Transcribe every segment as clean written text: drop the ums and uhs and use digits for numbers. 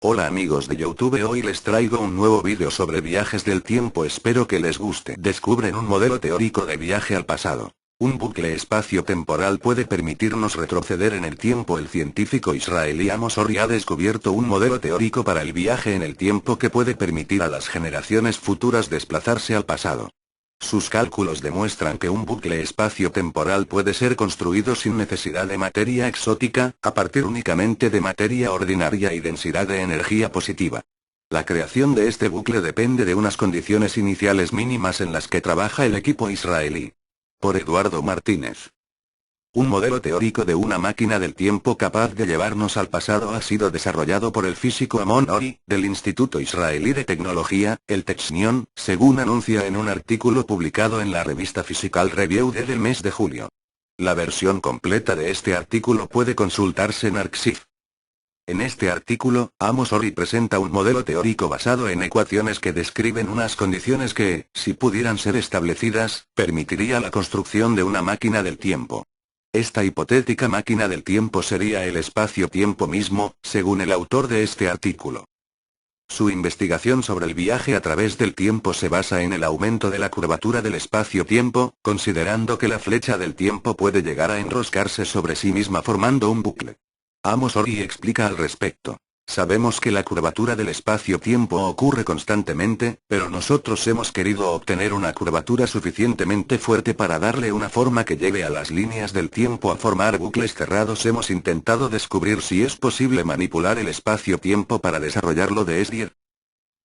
Hola amigos de YouTube, hoy les traigo un nuevo vídeo sobre viajes del tiempo, espero que les guste. Descubren un modelo teórico de viaje al pasado. Un bucle espacio-temporal puede permitirnos retroceder en el tiempo. El científico israelí Amos Ori ha descubierto un modelo teórico para el viaje en el tiempo que puede permitir a las generaciones futuras desplazarse al pasado. Sus cálculos demuestran que un bucle espacio-temporal puede ser construido sin necesidad de materia exótica, a partir únicamente de materia ordinaria y densidad de energía positiva. La creación de este bucle depende de unas condiciones iniciales mínimas en las que trabaja el equipo israelí. Por Eduardo Martínez. Un modelo teórico de una máquina del tiempo capaz de llevarnos al pasado ha sido desarrollado por el físico Amon Ori, del Instituto Israelí de Tecnología, el Technion, según anuncia en un artículo publicado en la revista Physical Review del mes de julio. La versión completa de este artículo puede consultarse en Arxiv. En este artículo, Amos Ori presenta un modelo teórico basado en ecuaciones que describen unas condiciones que, si pudieran ser establecidas, permitiría la construcción de una máquina del tiempo. Esta hipotética máquina del tiempo sería el espacio-tiempo mismo, según el autor de este artículo. Su investigación sobre el viaje a través del tiempo se basa en el aumento de la curvatura del espacio-tiempo, considerando que la flecha del tiempo puede llegar a enroscarse sobre sí misma formando un bucle. Amos Ori explica al respecto. Sabemos que la curvatura del espacio-tiempo ocurre constantemente, pero nosotros hemos querido obtener una curvatura suficientemente fuerte para darle una forma que lleve a las líneas del tiempo a formar bucles cerrados. Hemos intentado descubrir si es posible manipular el espacio-tiempo para desarrollarlo de esta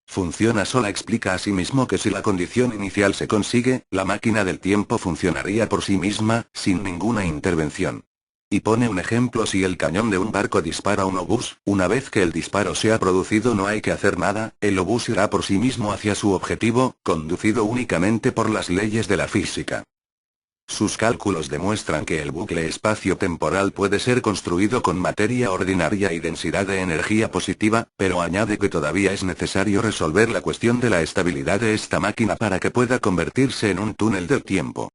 funciona sola. Explica asimismo que si la condición inicial se consigue, la máquina del tiempo funcionaría por sí misma, sin ninguna intervención. Y pone un ejemplo: si el cañón de un barco dispara un obús, una vez que el disparo se ha producido no hay que hacer nada, el obús irá por sí mismo hacia su objetivo, conducido únicamente por las leyes de la física. Sus cálculos demuestran que el bucle espacio-temporal puede ser construido con materia ordinaria y densidad de energía positiva, pero añade que todavía es necesario resolver la cuestión de la estabilidad de esta máquina para que pueda convertirse en un túnel del tiempo.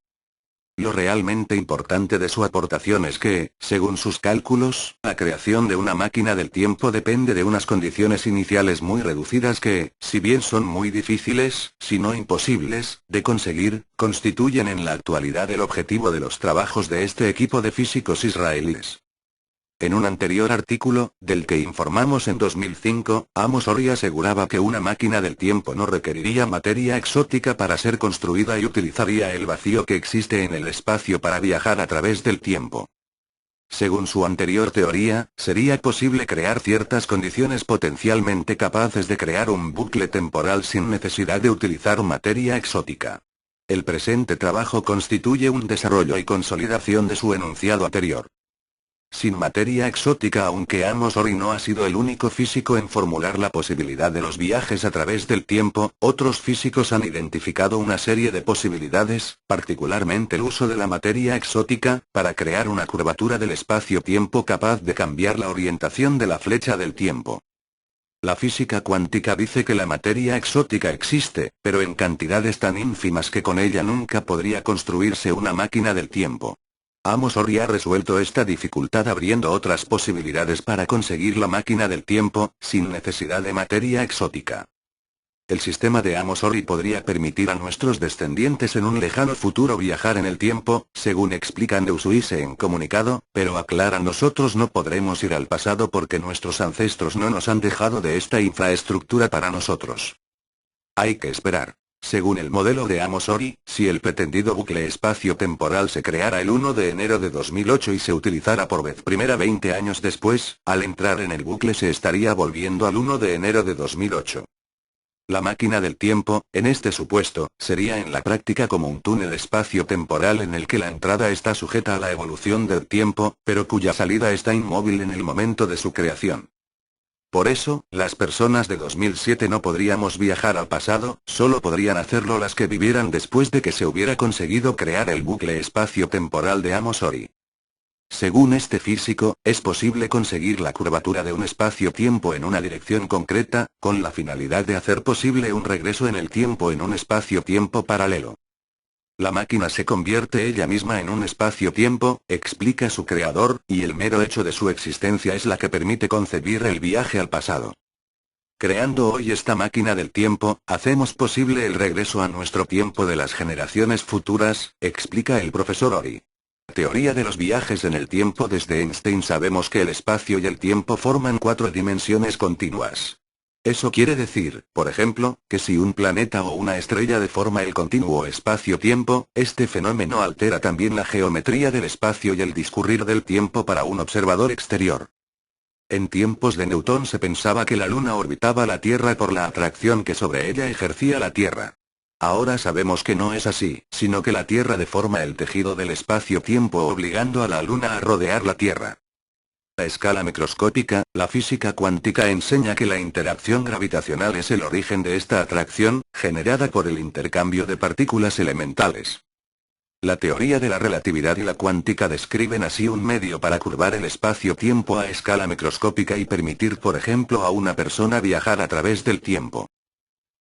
Lo realmente importante de su aportación es que, según sus cálculos, la creación de una máquina del tiempo depende de unas condiciones iniciales muy reducidas que, si bien son muy difíciles, si no imposibles, de conseguir, constituyen en la actualidad el objetivo de los trabajos de este equipo de físicos israelíes. En un anterior artículo, del que informamos en 2005, Amos Ori aseguraba que una máquina del tiempo no requeriría materia exótica para ser construida y utilizaría el vacío que existe en el espacio para viajar a través del tiempo. Según su anterior teoría, sería posible crear ciertas condiciones potencialmente capaces de crear un bucle temporal sin necesidad de utilizar materia exótica. El presente trabajo constituye un desarrollo y consolidación de su enunciado anterior. Sin materia exótica. Aunque Amos Ori no ha sido el único físico en formular la posibilidad de los viajes a través del tiempo, otros físicos han identificado una serie de posibilidades, particularmente el uso de la materia exótica, para crear una curvatura del espacio-tiempo capaz de cambiar la orientación de la flecha del tiempo. La física cuántica dice que la materia exótica existe, pero en cantidades tan ínfimas que con ella nunca podría construirse una máquina del tiempo. Amos Ori ha resuelto esta dificultad abriendo otras posibilidades para conseguir la máquina del tiempo, sin necesidad de materia exótica. El sistema de Amos Ori podría permitir a nuestros descendientes en un lejano futuro viajar en el tiempo, según explican Neusuise en comunicado, pero aclaran: nosotros no podremos ir al pasado porque nuestros ancestros no nos han dejado de esta infraestructura para nosotros. Hay que esperar. Según el modelo de Amos Ori, si el pretendido bucle espacio-temporal se creara el 1 de enero de 2008 y se utilizara por vez primera 20 años después, al entrar en el bucle se estaría volviendo al 1 de enero de 2008. La máquina del tiempo, en este supuesto, sería en la práctica como un túnel espacio-temporal en el que la entrada está sujeta a la evolución del tiempo, pero cuya salida está inmóvil en el momento de su creación. Por eso, las personas de 2007 no podríamos viajar al pasado, solo podrían hacerlo las que vivieran después de que se hubiera conseguido crear el bucle espacio-temporal de Amos Ori. Según este físico, es posible conseguir la curvatura de un espacio-tiempo en una dirección concreta, con la finalidad de hacer posible un regreso en el tiempo en un espacio-tiempo paralelo. La máquina se convierte ella misma en un espacio-tiempo, explica su creador, y el mero hecho de su existencia es la que permite concebir el viaje al pasado. Creando hoy esta máquina del tiempo, hacemos posible el regreso a nuestro tiempo de las generaciones futuras, explica el profesor Ori. Teoría de los viajes en el tiempo. Desde Einstein sabemos que el espacio y el tiempo forman 4 dimensiones continuas. Eso quiere decir, por ejemplo, que si un planeta o una estrella deforma el continuo espacio-tiempo, este fenómeno altera también la geometría del espacio y el discurrir del tiempo para un observador exterior. En tiempos de Newton se pensaba que la Luna orbitaba la Tierra por la atracción que sobre ella ejercía la Tierra. Ahora sabemos que no es así, sino que la Tierra deforma el tejido del espacio-tiempo obligando a la Luna a rodear la Tierra. A escala microscópica, la física cuántica enseña que la interacción gravitacional es el origen de esta atracción, generada por el intercambio de partículas elementales. La teoría de la relatividad y la cuántica describen así un medio para curvar el espacio-tiempo a escala microscópica y permitir, por ejemplo, a una persona viajar a través del tiempo.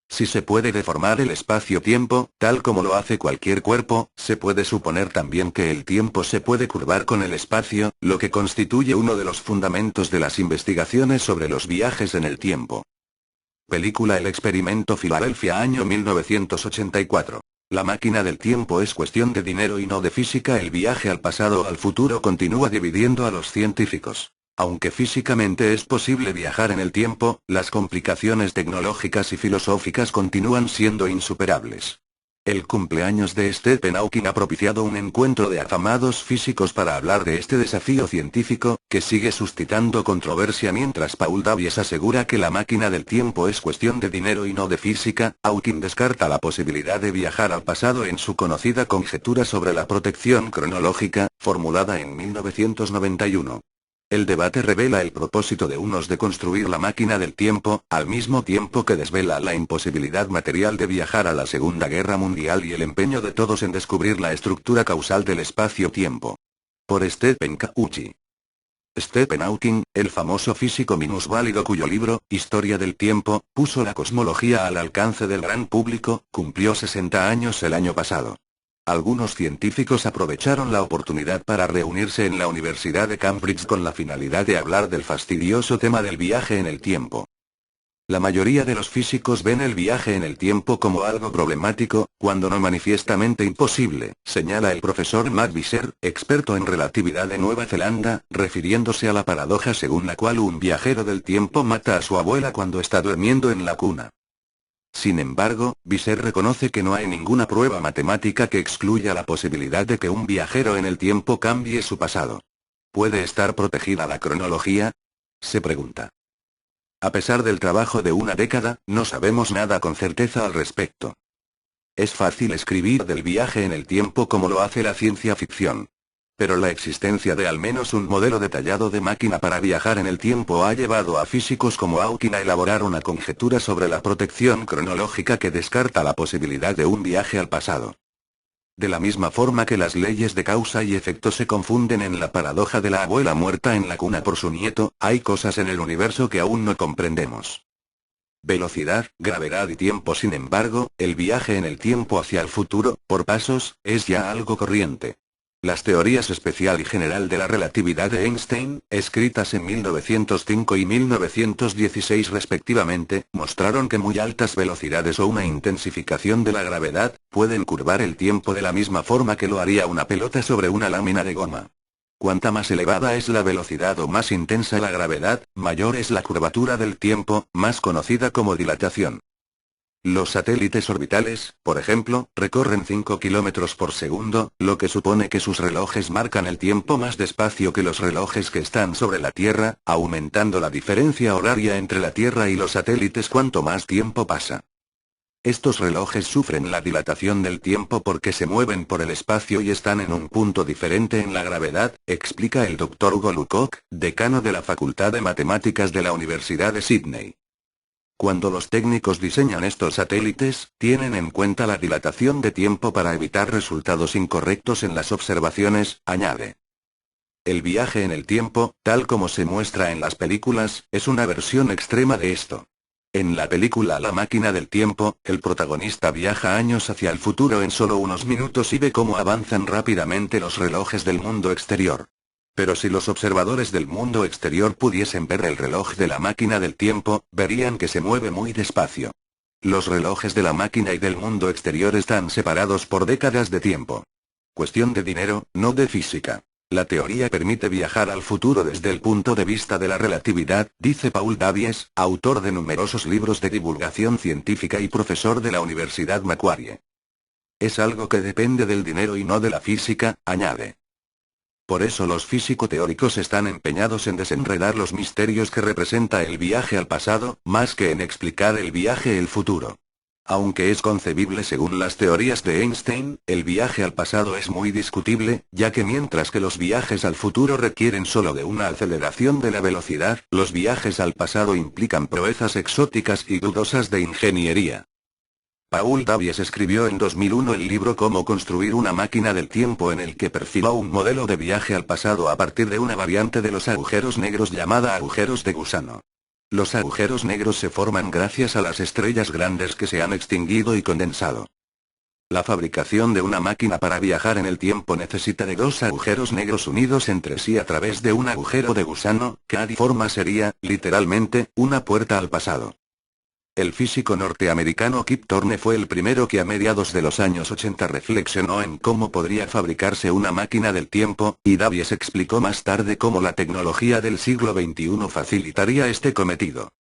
Si se puede deformar el espacio-tiempo, tal como lo hace cualquier cuerpo, se puede suponer también que el tiempo se puede curvar con el espacio, lo que constituye uno de los fundamentos de las investigaciones sobre los viajes en el tiempo. Película El experimento Filadelfia, año 1984. La máquina del tiempo es cuestión de dinero y no de física. El viaje al pasado o al futuro continúa dividiendo a los científicos. Aunque físicamente es posible viajar en el tiempo, las complicaciones tecnológicas y filosóficas continúan siendo insuperables. El cumpleaños de Stephen Hawking ha propiciado un encuentro de afamados físicos para hablar de este desafío científico, que sigue suscitando controversia. Mientras Paul Davies asegura que la máquina del tiempo es cuestión de dinero y no de física, Hawking descarta la posibilidad de viajar al pasado en su conocida conjetura sobre la protección cronológica, formulada en 1991. El debate revela el propósito de unos de construir la máquina del tiempo, al mismo tiempo que desvela la imposibilidad material de viajar a la Segunda Guerra Mundial y el empeño de todos en descubrir la estructura causal del espacio-tiempo. Por Stephen Cauchy. Stephen Hawking, el famoso físico minusválido cuyo libro, Historia del Tiempo, puso la cosmología al alcance del gran público, cumplió 60 años el año pasado. Algunos científicos aprovecharon la oportunidad para reunirse en la Universidad de Cambridge con la finalidad de hablar del fastidioso tema del viaje en el tiempo. La mayoría de los físicos ven el viaje en el tiempo como algo problemático, cuando no manifiestamente imposible, señala el profesor Matt Visser, experto en relatividad de Nueva Zelanda, refiriéndose a la paradoja según la cual un viajero del tiempo mata a su abuela cuando está durmiendo en la cuna. Sin embargo, Visser reconoce que no hay ninguna prueba matemática que excluya la posibilidad de que un viajero en el tiempo cambie su pasado. ¿Puede estar protegida la cronología?, se pregunta. A pesar del trabajo de una década, no sabemos nada con certeza al respecto. Es fácil escribir del viaje en el tiempo como lo hace la ciencia ficción. Pero la existencia de al menos un modelo detallado de máquina para viajar en el tiempo ha llevado a físicos como Hawking a elaborar una conjetura sobre la protección cronológica que descarta la posibilidad de un viaje al pasado. De la misma forma que las leyes de causa y efecto se confunden en la paradoja de la abuela muerta en la cuna por su nieto, hay cosas en el universo que aún no comprendemos. Velocidad, gravedad y tiempo. Sin embargo, el viaje en el tiempo hacia el futuro, por pasos, es ya algo corriente. Las teorías especial y general de la relatividad de Einstein, escritas en 1905 y 1916 respectivamente, mostraron que muy altas velocidades o una intensificación de la gravedad, pueden curvar el tiempo de la misma forma que lo haría una pelota sobre una lámina de goma. Cuanta más elevada es la velocidad o más intensa la gravedad, mayor es la curvatura del tiempo, más conocida como dilatación. Los satélites orbitales, por ejemplo, recorren 5 km por segundo, lo que supone que sus relojes marcan el tiempo más despacio que los relojes que están sobre la Tierra, aumentando la diferencia horaria entre la Tierra y los satélites cuanto más tiempo pasa. Estos relojes sufren la dilatación del tiempo porque se mueven por el espacio y están en un punto diferente en la gravedad, explica el Dr. Hugo Lucock, decano de la Facultad de Matemáticas de la Universidad de Sídney. Cuando los técnicos diseñan estos satélites, tienen en cuenta la dilatación de tiempo para evitar resultados incorrectos en las observaciones, añade. El viaje en el tiempo, tal como se muestra en las películas, es una versión extrema de esto. En la película La máquina del tiempo, el protagonista viaja años hacia el futuro en solo unos minutos y ve cómo avanzan rápidamente los relojes del mundo exterior. Pero si los observadores del mundo exterior pudiesen ver el reloj de la máquina del tiempo, verían que se mueve muy despacio. Los relojes de la máquina y del mundo exterior están separados por décadas de tiempo. Cuestión de dinero, no de física. La teoría permite viajar al futuro desde el punto de vista de la relatividad, dice Paul Davies, autor de numerosos libros de divulgación científica y profesor de la Universidad Macquarie. Es algo que depende del dinero y no de la física, añade. Por eso los físico-teóricos están empeñados en desenredar los misterios que representa el viaje al pasado, más que en explicar el viaje al futuro. Aunque es concebible según las teorías de Einstein, el viaje al pasado es muy discutible, ya que mientras que los viajes al futuro requieren solo de una aceleración de la velocidad, los viajes al pasado implican proezas exóticas y dudosas de ingeniería. Paul Davies escribió en 2001 el libro Cómo construir una máquina del tiempo, en el que perfiló un modelo de viaje al pasado a partir de una variante de los agujeros negros llamada agujeros de gusano. Los agujeros negros se forman gracias a las estrellas grandes que se han extinguido y condensado. La fabricación de una máquina para viajar en el tiempo necesita de dos agujeros negros unidos entre sí a través de un agujero de gusano, que de forma sería, literalmente, una puerta al pasado. El físico norteamericano Kip Thorne fue el primero que a mediados de los años 80 reflexionó en cómo podría fabricarse una máquina del tiempo, y Davies explicó más tarde cómo la tecnología del siglo XXI facilitaría este cometido.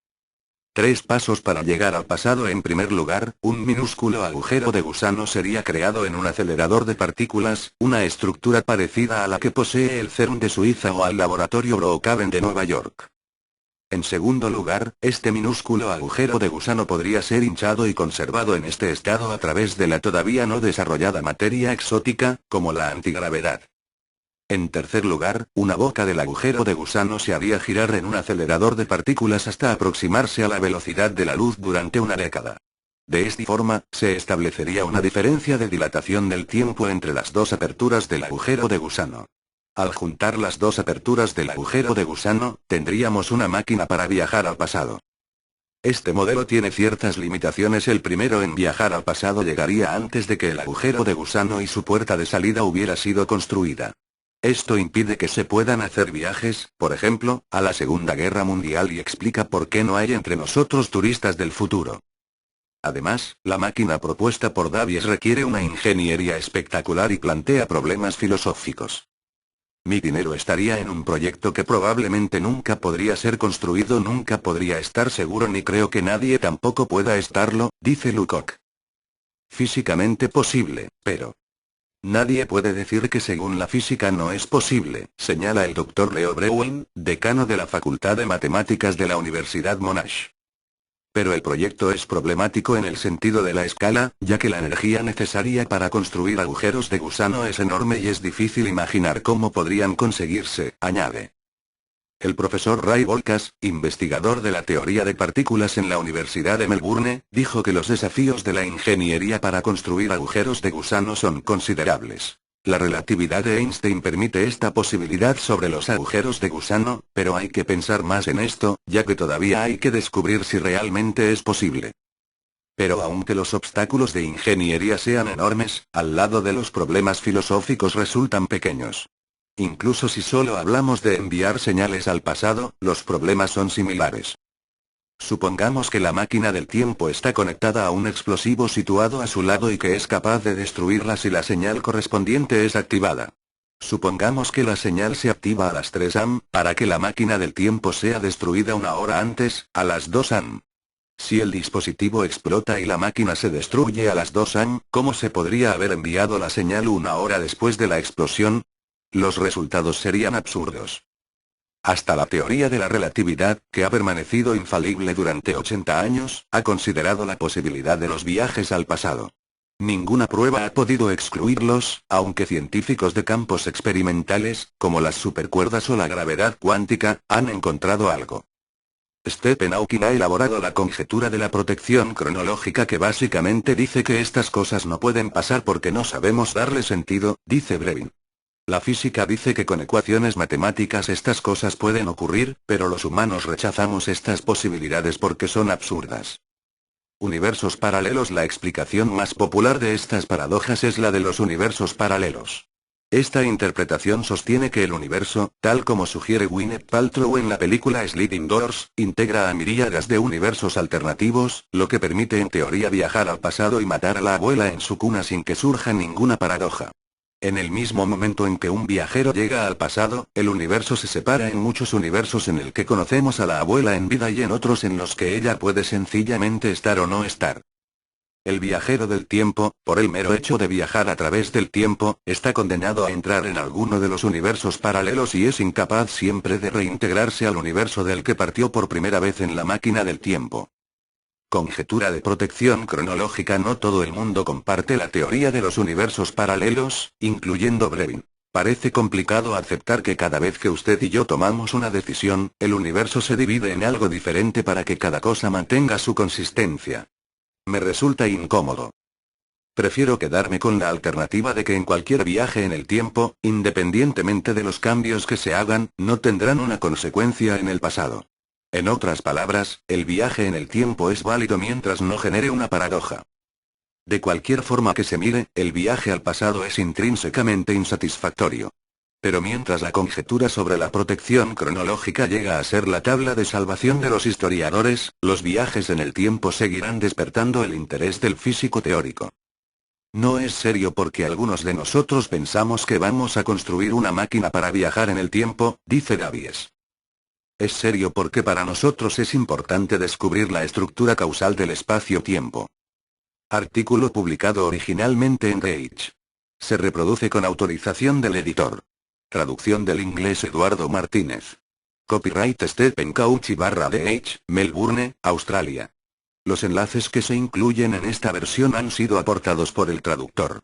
3 pasos para llegar al pasado. En primer lugar, un minúsculo agujero de gusano sería creado en un acelerador de partículas, una estructura parecida a la que posee el CERN de Suiza o al laboratorio Brookhaven de Nueva York. En segundo lugar, este minúsculo agujero de gusano podría ser hinchado y conservado en este estado a través de la todavía no desarrollada materia exótica, como la antigravedad. En tercer lugar, una boca del agujero de gusano se haría girar en un acelerador de partículas hasta aproximarse a la velocidad de la luz durante una década. De esta forma, se establecería una diferencia de dilatación del tiempo entre las dos aperturas del agujero de gusano. Al juntar las dos aperturas del agujero de gusano, tendríamos una máquina para viajar al pasado. Este modelo tiene ciertas limitaciones. El primero en viajar al pasado llegaría antes de que el agujero de gusano y su puerta de salida hubiera sido construida. Esto impide que se puedan hacer viajes, por ejemplo, a la Segunda Guerra Mundial, y explica por qué no hay entre nosotros turistas del futuro. Además, la máquina propuesta por Davies requiere una ingeniería espectacular y plantea problemas filosóficos. Mi dinero estaría en un proyecto que probablemente nunca podría ser construido, nunca podría estar seguro, ni creo que nadie tampoco pueda estarlo, dice Lecoq. Físicamente posible, pero nadie puede decir que según la física no es posible, señala el Dr. Leo Brouwen, decano de la Facultad de Matemáticas de la Universidad Monash. Pero el proyecto es problemático en el sentido de la escala, ya que la energía necesaria para construir agujeros de gusano es enorme y es difícil imaginar cómo podrían conseguirse, añade. El profesor Ray Volkas, investigador de la teoría de partículas en la Universidad de Melbourne, dijo que los desafíos de la ingeniería para construir agujeros de gusano son considerables. La relatividad de Einstein permite esta posibilidad sobre los agujeros de gusano, pero hay que pensar más en esto, ya que todavía hay que descubrir si realmente es posible. Pero aunque los obstáculos de ingeniería sean enormes, al lado de los problemas filosóficos resultan pequeños. Incluso si solo hablamos de enviar señales al pasado, los problemas son similares. Supongamos que la máquina del tiempo está conectada a un explosivo situado a su lado y que es capaz de destruirla si la señal correspondiente es activada. Supongamos que la señal se activa a las 3 am, para que la máquina del tiempo sea destruida una hora antes, a las 2 am. Si el dispositivo explota y la máquina se destruye a las 2 am, ¿cómo se podría haber enviado la señal una hora después de la explosión? Los resultados serían absurdos. Hasta la teoría de la relatividad, que ha permanecido infalible durante 80 años, ha considerado la posibilidad de los viajes al pasado. Ninguna prueba ha podido excluirlos, aunque científicos de campos experimentales, como las supercuerdas o la gravedad cuántica, han encontrado algo. Stephen Hawking ha elaborado la conjetura de la protección cronológica, que básicamente dice que estas cosas no pueden pasar porque no sabemos darle sentido, dice Brevin. La física dice que con ecuaciones matemáticas estas cosas pueden ocurrir, pero los humanos rechazamos estas posibilidades porque son absurdas. Universos paralelos. La explicación más popular de estas paradojas es la de los universos paralelos. Esta interpretación sostiene que el universo, tal como sugiere Gwyneth Paltrow en la película Sliding Doors, integra a miríadas de universos alternativos, lo que permite en teoría viajar al pasado y matar a la abuela en su cuna sin que surja ninguna paradoja. En el mismo momento en que un viajero llega al pasado, el universo se separa en muchos universos en el que conocemos a la abuela en vida y en otros en los que ella puede sencillamente estar o no estar. El viajero del tiempo, por el mero hecho de viajar a través del tiempo, está condenado a entrar en alguno de los universos paralelos y es incapaz siempre de reintegrarse al universo del que partió por primera vez en la máquina del tiempo. Conjetura de protección cronológica. No todo el mundo comparte la teoría de los universos paralelos, incluyendo Brevin. Parece complicado aceptar que cada vez que usted y yo tomamos una decisión, el universo se divide en algo diferente para que cada cosa mantenga su consistencia. Me resulta incómodo. Prefiero quedarme con la alternativa de que en cualquier viaje en el tiempo, independientemente de los cambios que se hagan, no tendrán una consecuencia en el pasado. En otras palabras, el viaje en el tiempo es válido mientras no genere una paradoja. De cualquier forma que se mire, el viaje al pasado es intrínsecamente insatisfactorio. Pero mientras la conjetura sobre la protección cronológica llega a ser la tabla de salvación de los historiadores, los viajes en el tiempo seguirán despertando el interés del físico teórico. No es serio porque algunos de nosotros pensamos que vamos a construir una máquina para viajar en el tiempo, dice Davies. Es serio porque para nosotros es importante descubrir la estructura causal del espacio-tiempo. Artículo publicado originalmente en The Age. Se reproduce con autorización del editor. Traducción del inglés Eduardo Martínez. Copyright Stephen Cauchi / The Age, Melbourne, Australia. Los enlaces que se incluyen en esta versión han sido aportados por el traductor.